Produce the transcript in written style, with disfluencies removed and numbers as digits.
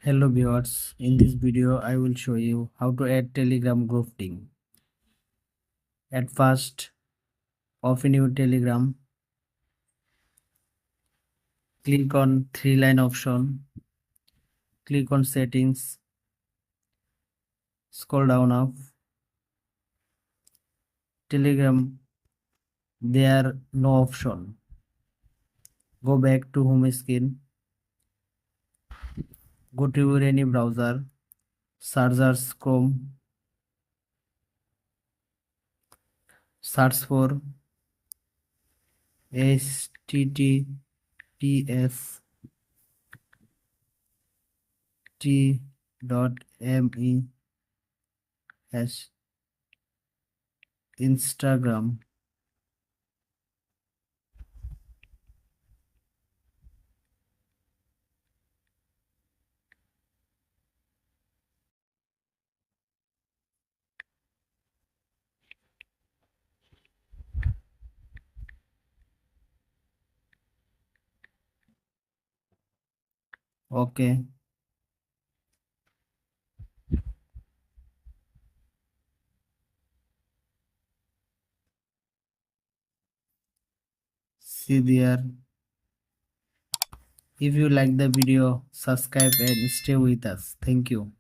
Hello viewers, in this video I will show you how to add Telegram group link. At first, open your Telegram, click on three-line option, click on settings, scroll down up, Telegram, there no option. Go back to home screen, go to your any browser, search Chrome, search for https t.me as Instagram. Okay. See there. If you like the video, subscribe and stay with us. Thank you.